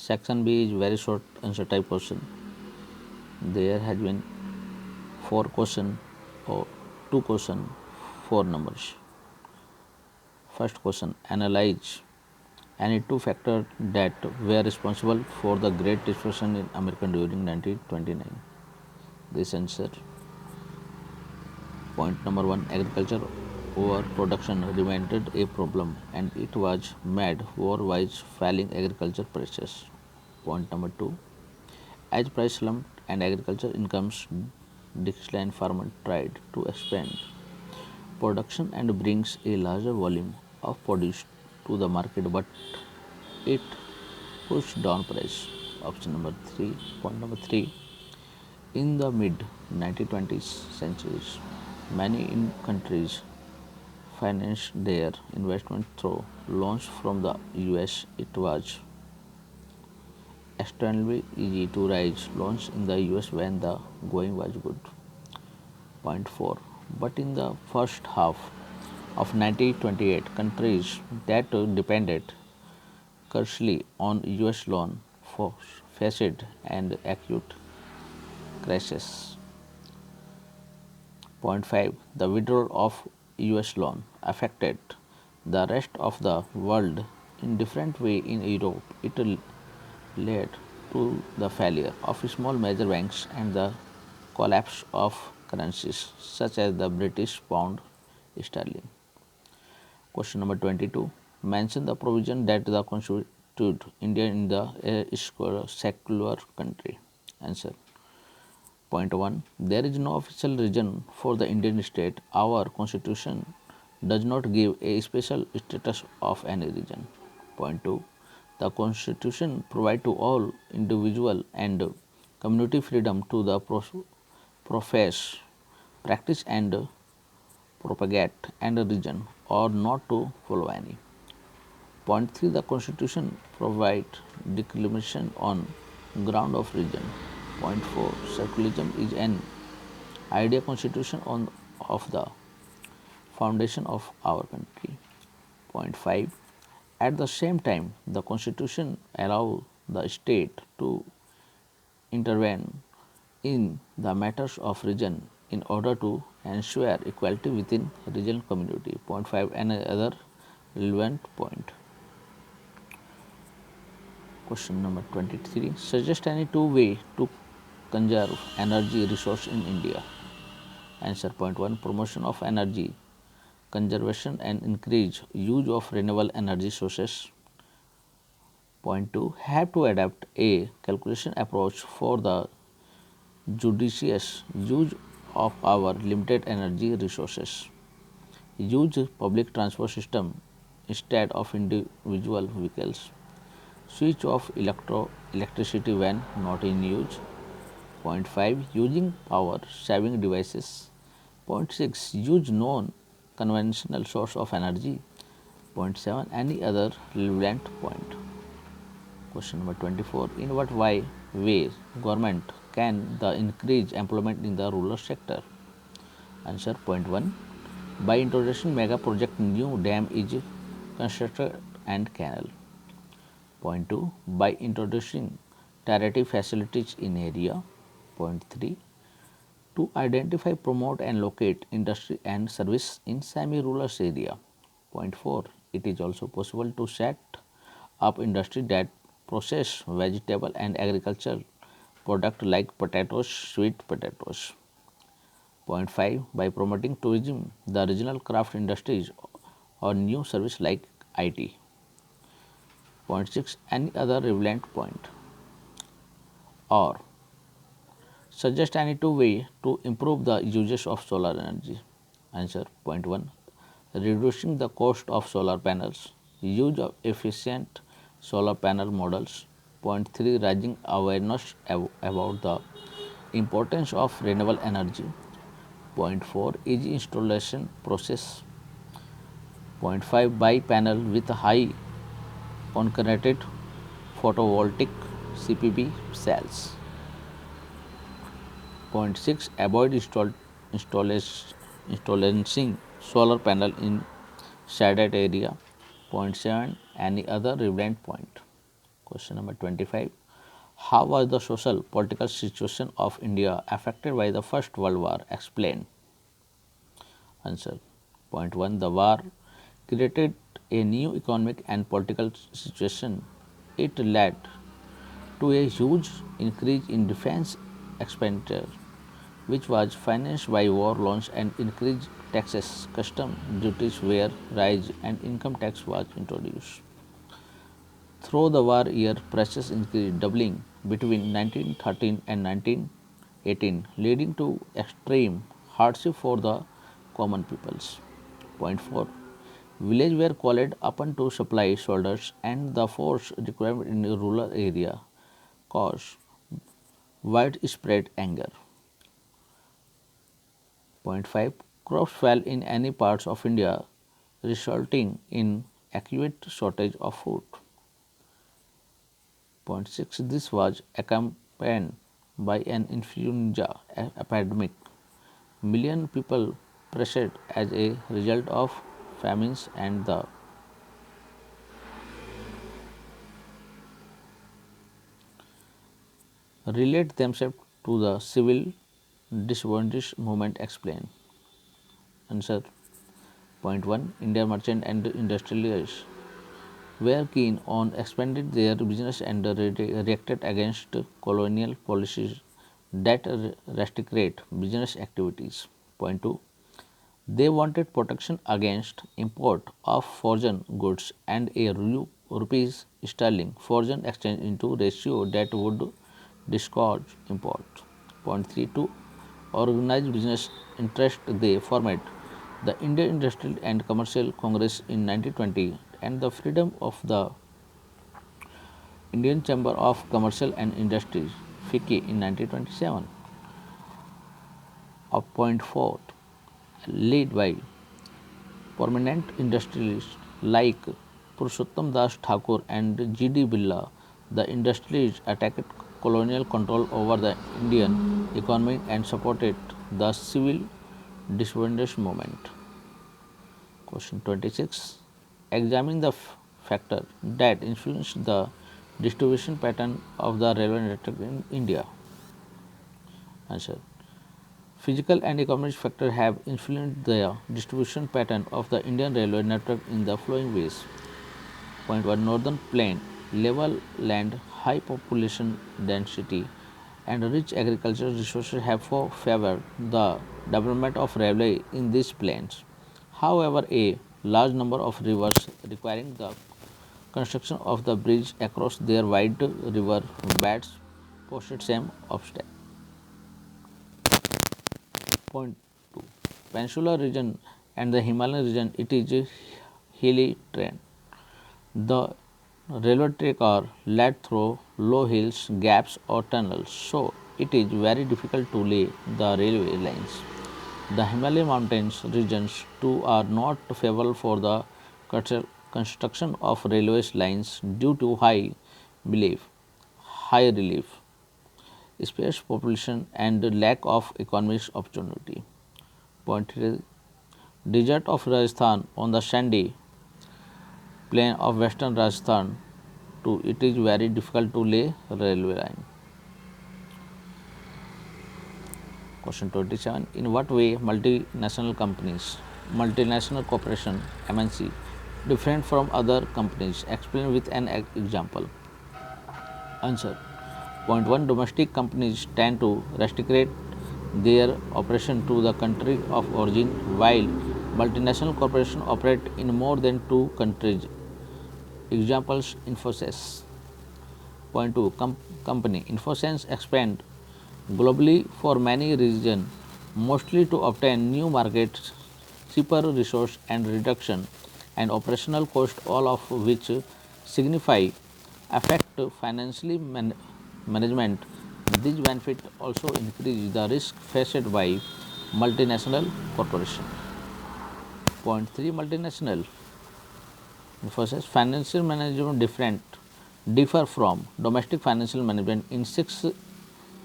Section B is very short answer type question. There has been 4 question or 2 question, 4 numbers. First question, analyze any two factors that were responsible for the Great Depression in America during 1929. This answer. Point number 1, agriculture overproduction remained a problem and it was made worse falling agriculture prices. Point number 2, as price slumped and agriculture incomes declined, farmers tried to expand production and brings a larger volume of produce to the market, but it pushed down price. Option number 3. Point number 3. In the mid 1920s centuries, many in countries financed their investment through loans from the US. It was extremely easy to raise loans in the US when the going was good. Point 4. But in the first half of 1928, countries that depended currently on US loan faced an acute crisis. Point 5. The withdrawal of US loan affected the rest of the world in different way. In Europe, it led to the failure of small major banks and the collapse of currencies such as the British pound sterling. Question number 22. Mention the provision that the constitute India in the secular country. Answer. Point 1. There is no official reason for the Indian state. Our constitution does not give a special status of any region. Point 2. The constitution provides to all individual and community freedom to the profess, practice and propagate and religion or not to follow any. Point 3. The constitution provides discrimination on ground of religion. Point 4. Secularism is an idea constitution of the foundation of our country. Point 5. At the same time, the constitution allows the state to intervene in the matters of religion in order to ensure equality within regional community. Point 5. Another relevant point. Question number 23. Suggest any two way to conserve energy resource in India. Answer. Point 1. Promotion of energy conservation and increase use of renewable energy sources. Point 2. Have to adapt a calculation approach for the judicious use of our limited energy resources. Use public transport system instead of individual vehicles. Switch off electricity when not in use. Point 5. Using power saving devices. Point 6. Use non conventional source of energy. Point 7. Any other relevant point. Question number 24. In what way government can the increase employment in the rural sector? Answer. Point 1. By introducing mega project, new dam is constructed and canal. Point 2. By introducing tariff facilities in area. Point 3. To identify, promote and locate industry and service in semi-rural area. Point 4. It is also possible to set up industry that process vegetable and agricultural product like potatoes, sweet potatoes. Point 5. By promoting tourism, the regional craft industries or new service like IT. Point 6. Any other relevant point. Or suggest any two way to improve the usage of solar energy. Answer. Point 1. Reducing the cost of solar panels. Use of efficient solar panel models. Point 3. Raising awareness about the importance of renewable energy. Point 4. Easy installation process. Point 5. Buy panel with high concurrent photovoltaic CPV cells. Point 6. Avoid installing solar panel in shaded area. Point 7. Any other relevant point. Question number 25. How was the social political situation of India affected by the First World War? Explain. Answer. Point 1. The war created a new economic and political situation. It led to a huge increase in defense expenditure, which was financed by war loans and increased taxes. Custom duties were raised and income tax was introduced. Through the war year, prices increased, doubling between 1913 and 1918, leading to extreme hardship for the common peoples. Point 4. Villages were called upon to supply soldiers, and the force requirement in a rural area caused widespread anger. Point 5. Crops fell in any parts of India, resulting in acute shortage of food. Point 6. This was accompanied by an influenza epidemic. Million people perished as a result of famines and the relate themselves to the civil disobedience movement. Explain. Answer. Point 1. Indian merchant and industrialists were keen on expanding their business and reacted against colonial policies that restricted business activities. Point 2. They wanted protection against import of foreign goods and a rupees sterling foreign exchange into ratio that would discourage import. Point 3. To organize business interest, they formed the Indian Industrial and Commercial Congress in 1920 and the Freedom of the Indian Chamber of Commercial and Industry (FICCI) in 1927. Point 4. Led by prominent industrialists like Purushottam Das Thakur and G.D. Birla, the industrialists attacked colonial control over the Indian economy and supported the civil disobedience movement. Question 26. Examine the factor that influenced the distribution pattern of the railway network in India. Answer. Physical and economic factors have influenced the distribution pattern of the Indian railway network in the following ways. Point 1. Northern plain, level land, high population density, and rich agricultural resources have favored the development of railway in these plains. However, a large number of rivers requiring the construction of the bridge across their wide river beds posed same obstacle. Point 2. Peninsular region and the Himalayan region, it is hilly terrain. The railway track are led through low hills, gaps or tunnels, so it is very difficult to lay the railway lines. The Himalayan mountains regions too are not favorable for the construction of railway lines due to high relief, sparse population and lack of economic opportunity. Point 3. Desert of Rajasthan on the sandy plain of western Rajasthan too it is very difficult to lay railway line. Question 27. In what way multinational corporation MNC different from other companies? Explain with an example. Answer. Point 1. Domestic companies tend to restrict their operation to the country of origin, while multinational corporations operate in more than two countries. Examples. Infosys. Point 2. Company Infosys expand globally for many regions, mostly to obtain new markets, cheaper resource and reduction and operational cost, all of which signify affect financially management. These benefits also increase the risk faced by multinational corporation. Point 3. Multinational Infosys financial management differ from domestic financial management in 6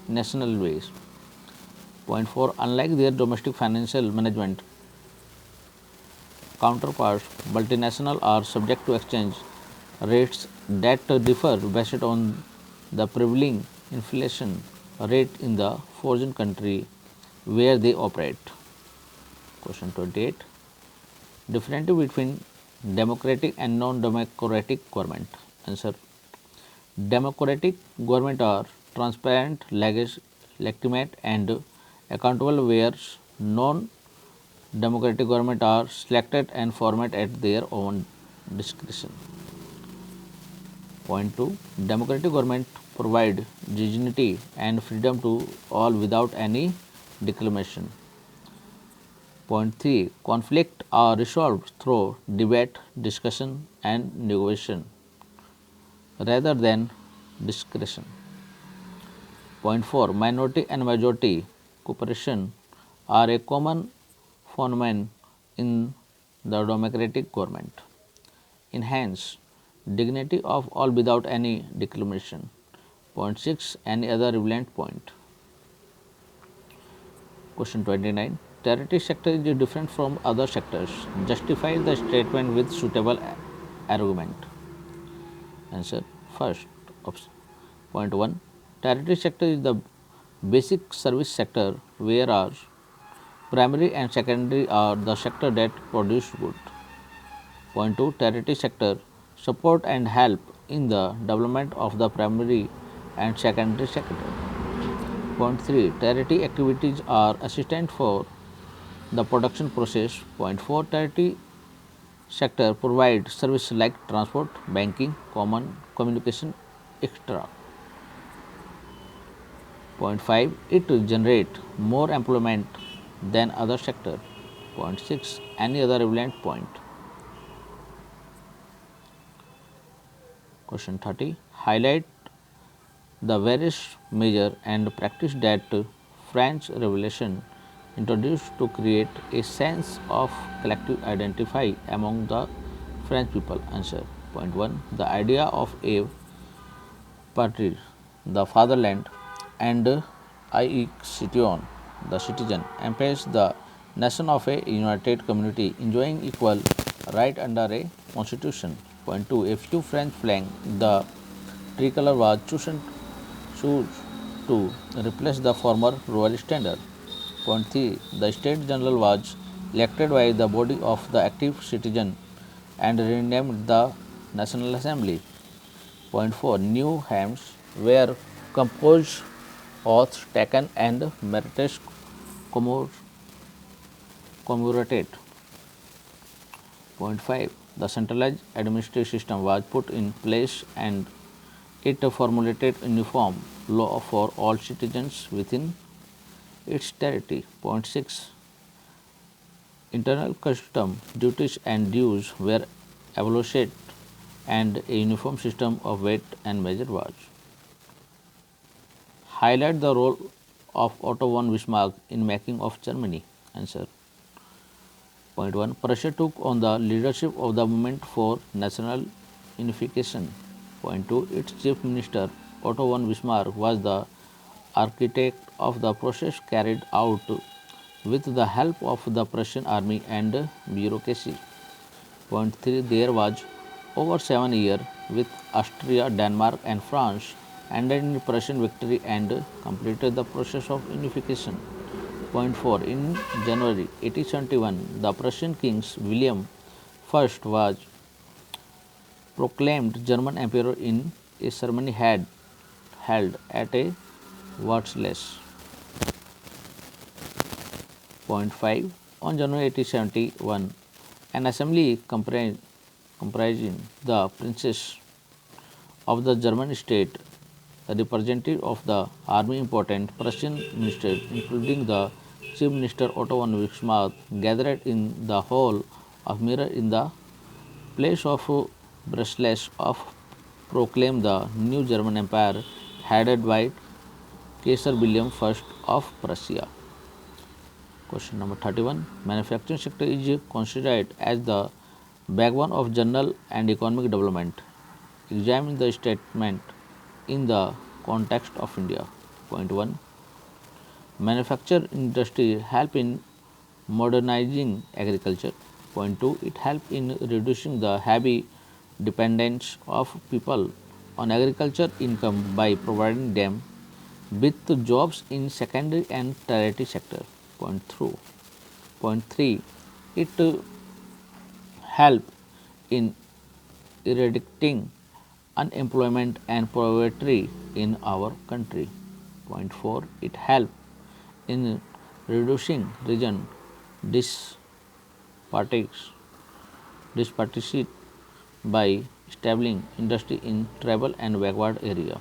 national ways. Point 4. Unlike their domestic financial management counterparts, multinational are subject to exchange rates that differ based on the prevailing inflation rate in the foreign country where they operate. Question 28. Difference between democratic and non-democratic government. Answer. Democratic government are transparent, legitimate and accountable, whereas non-democratic government are selected and formed at their own discretion. Point 2. Democratic government provide dignity and freedom to all without any discrimination. Point 3. Conflict are resolved through debate, discussion and negotiation rather than discretion. Point 4. Minority and majority cooperation are a common phenomenon in the democratic government. Enhance dignity of all without any discrimination. Point 6. Any other relevant point. Question 29. Charity sector is different from other sectors. Justify the statement with suitable argument. Answer. First, point 1. Charity sector is the basic service sector, whereas primary and secondary are the sector that produce good. Point 2. Charity sector support and help in the development of the primary and secondary sector. Point 3. Charity activities are assistant for the production process. Point 4. Charity sector provide services like transport, banking, common communication, etc. Point 5. It generate more employment than other sector. Point 6. Any other relevant point. Question 30. Highlight the various measure and practice that French Revolution introduced to create a sense of collective identity among the French people. Answer. Point 1. The idea of a patrie, the fatherland, and I citoyen, the citizen, implies the nation of a united community enjoying equal right under a constitution. Point 2. A few French flag, the tricolor was chosen to replace the former royal standard. Point 3. The State General was elected by the body of the active citizen and renamed the National Assembly. Point 4. New hymns were composed, oaths taken and meritorious commemorated. Point 5. The centralized administrative system was put in place and it formulated uniform law for all citizens within its territory. Point 6. Internal custom duties and dues were abolished and a uniform system of weight and measure was. Highlight the role of Otto von Bismarck in making of Germany. Answer. Point 1. Prussia took on the leadership of the movement for national unification. Point 2. Its chief minister Otto von Bismarck was the architect of the process carried out with the help of the Prussian army and bureaucracy. Point 3. There was over 7 years with Austria, Denmark and France ended in Prussian victory and completed the process of unification. Point 4. In January 1871, the Prussian king William I was proclaimed German emperor in a ceremony held at a Versailles. Point 5. On January 1871, an assembly comprising the princes of the German state, the representative of the army, important Prussian ministers, including the chief minister Otto von Bismarck, gathered in the hall of Mirror in the place of Brussels of proclaim the new German Empire headed by Kaiser William I of Prussia. Question number 31. Manufacturing sector is considered as the backbone of general and economic development. Examine the statement in the context of India. Point 1. Manufacture industry help in modernizing agriculture. Point 2. It help in reducing the heavy dependence of people on agriculture income by providing them with jobs in secondary and tertiary sector. Point 3. It help in eradicating unemployment and poverty in our country. Point 4. It help in reducing region disparties disparity by establishing industry in tribal and backward area.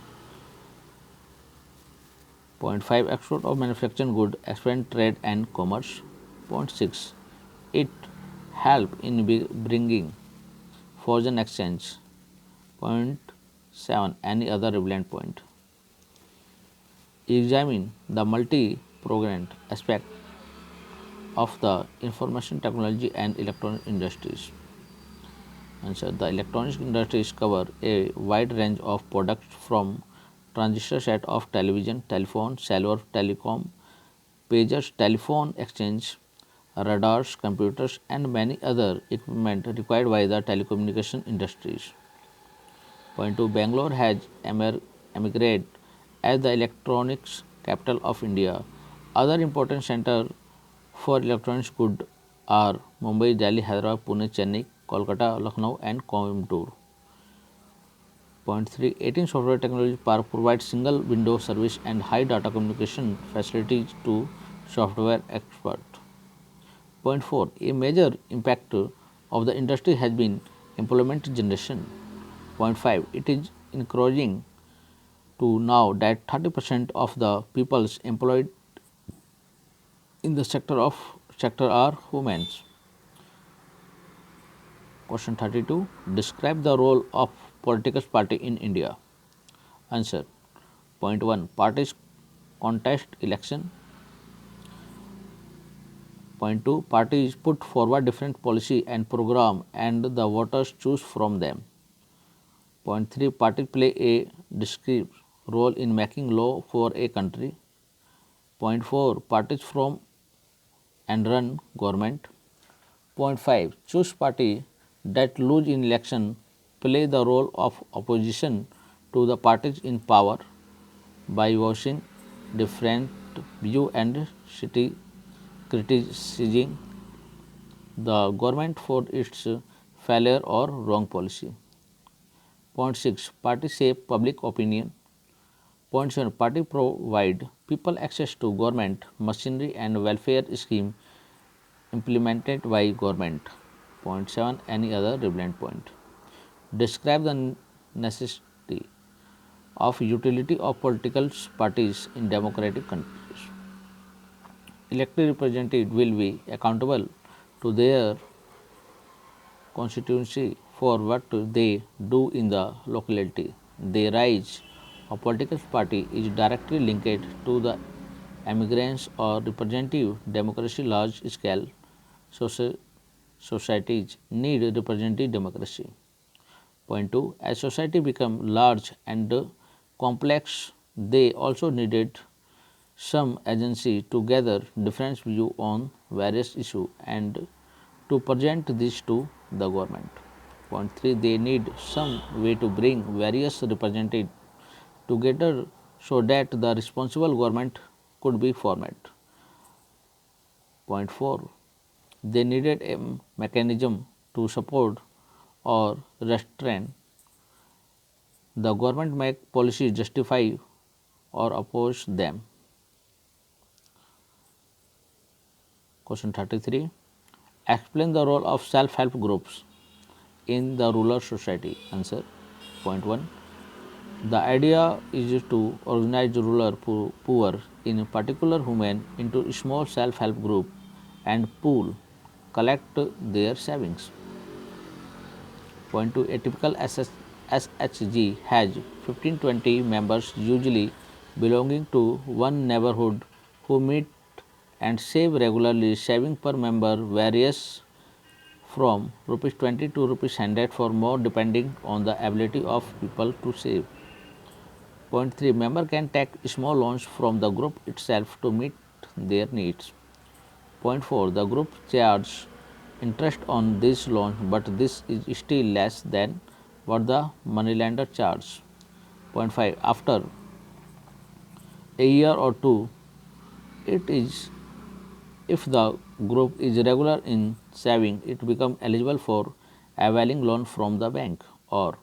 Point 5. Export of manufactured goods, expand trade and commerce. Point 6. It help in bringing foreign exchange. Point 7. Any other relevant point. Examine the multi-pronged aspect of the information technology and electronic industries. Answer. The electronics industries cover a wide range of products from transistor set of television, telephone, cellular, telecom, pagers, telephone exchange, radars, computers and many other equipment required by the telecommunication industries. Point 2. Bangalore has emigrated as the electronics capital of India. Other important centers for electronics goods are Mumbai, Delhi, Hyderabad, Pune, Chennai, Kolkata, Lucknow and Coimbatore. Point 3. 18 Software Technology Park provides single window service and high data communication facilities to software experts. Point 4. A major impact of the industry has been employment generation. Point 5. It is encouraging to now that 30% of the peoples employed in the sector are women. Question 32. Describe the role of political party in India. Answer. Point 1. Parties contest election. Point 2. Parties put forward different policy and program and the voters choose from them. Point 3. Parties play a decisive role in making law for a country. Point 4. Parties form and run government. Point 5. Choose party that lose in election play the role of opposition to the parties in power by voicing different view and criticizing the government for its failure or wrong policy. Point 6. Party shape public opinion. Point 7. Party provide people access to government machinery and welfare scheme implemented by government. Point 7. Any other relevant point. Describe the necessity of utility of political parties in democratic countries. Elected representatives will be accountable to their constituency for what they do in the locality. The rise of political party is directly linked to the emergence or representative democracy. Large scale societies need representative democracy. Point 2. As society become large and complex, they also needed some agency to gather different views on various issues and to present this to the government. Point 3. They need some way to bring various representatives together so that the responsible government could be formed. Point 4. They needed a mechanism to support or restrain the government make policies justify or oppose them. Question 33. Explain the role of self-help groups in the rural society. Answer. Point 1. The idea is to organize rural poor in particular women into small self-help group and pool collect their savings. Point 2. A typical SHG has 15-20 members usually belonging to one neighborhood who meet and save regularly. Saving per member varies from rupees 20 to rupees 100 for more depending on the ability of people to save. Point 3. Member can take small loans from the group itself to meet their needs. Point 4. The group charges interest on this loan, but this is still less than what the moneylender charge. Point 5. After a year or two, it is if the group is regular in saving, it becomes eligible for availing loan from the bank. Or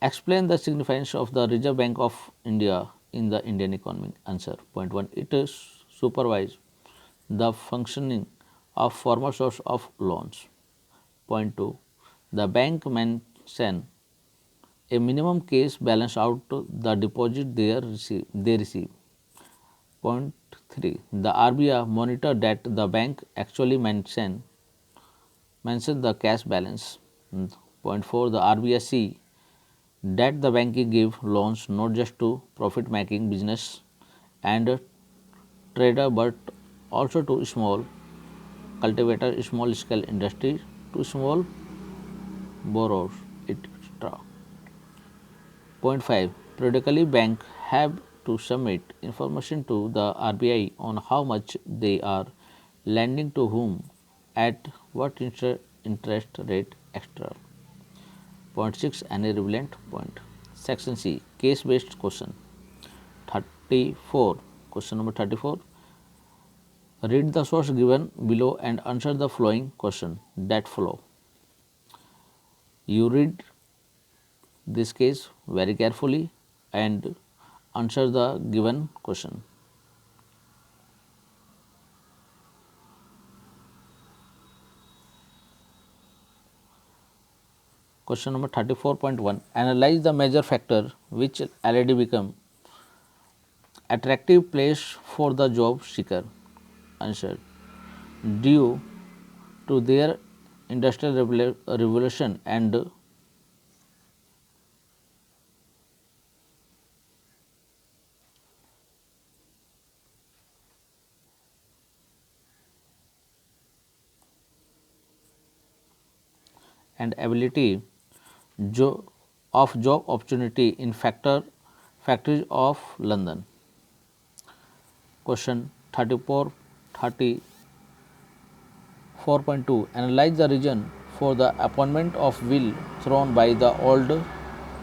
explain the significance of the Reserve Bank of India in the Indian economy. Answer. Point 1. It is supervise the functioning of former source of loans. Point 2. The bank maintain a minimum cash balance out the deposit they receive. Point 3. The RBI monitor that the bank actually mention the cash balance. Point 4. The RBI see that the bank give loans not just to profit making business and trader but also to small cultivator, small scale industry, to small borrowers, etc. Point 5. Periodically bank have to submit information to the RBI on how much they are lending to whom at what interest rate, etc. Point 6. Any relevant point. Section C. Case based question. 34. Question number 34. Read the source given below and answer the following question that follow. You read this case very carefully and answer the given question. Question number 34.1. Analyze the major factor which already become attractive place for the job seeker. Answer. Due to their industrial revolution and ability of job opportunity in factories of London. Question 34.2. Analyze the reason for the appointment of will thrown by the old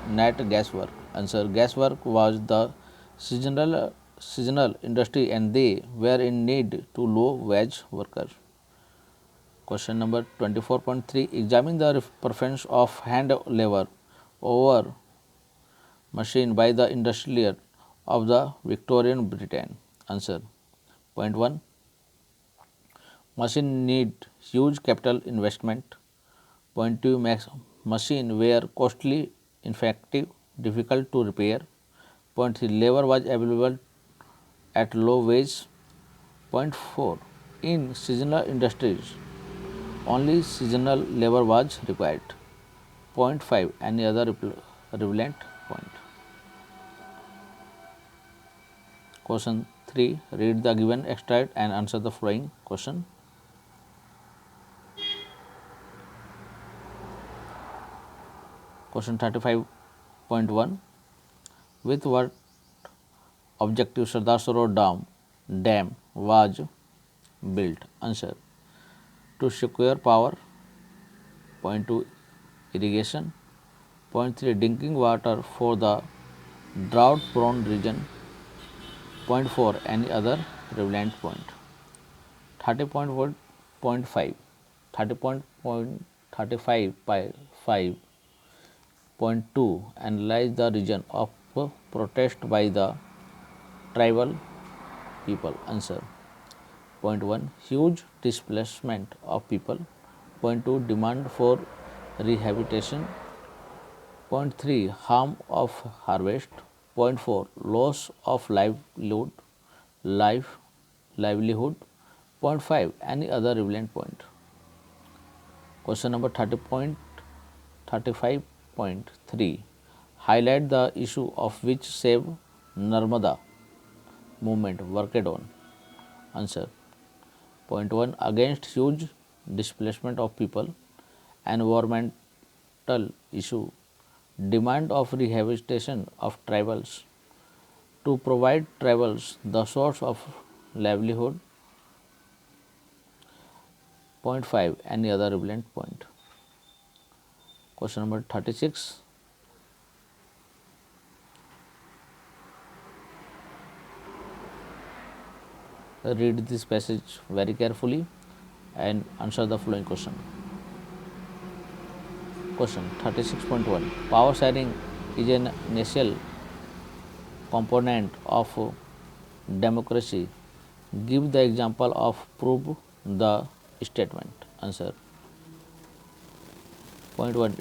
Nat gaswork. Answer. Gaswork was the seasonal industry and they were in need to low wage workers. Question number 24.3. Examine the preference of hand labor over machine by the industrial of the Victorian Britain. Answer. Point 1. Machine need huge capital investment. Point 2. Machine were costly, ineffective, difficult to repair. Point 3. Labor was available at low wage. Point 4. In seasonal industries, only seasonal labor was required. Point 5. Any other relevant point. Question 3. Read the given extract and answer the following question. Question 35.1. With what objective Sardar Sarovar Dam was built? Answer. To secure power. Point 2. Irrigation. Point 3. Drinking water for the drought prone region. Point 4. Any other relevant point. 30.5. 30.35.2. Analyze the reason of protest by the tribal people. Answer. Point 1. Huge displacement of people. Point 2. Demand for rehabilitation. Point 3. Harm of harvest. Point 4. Loss of livelihood. Point 5. Any other relevant point. Question number 35.3. Highlight the issue of which Save Narmada movement worked on. Answer. Point 1. Against huge displacement of people, environmental issue, demand of rehabilitation of tribals, to provide tribals the source of livelihood. Point 5. Any other relevant point. Question number 36. Read this passage very carefully and answer the following question. Question 36.1. Power sharing is an essential component of democracy. Give the example of prove the statement. Answer. Point 1.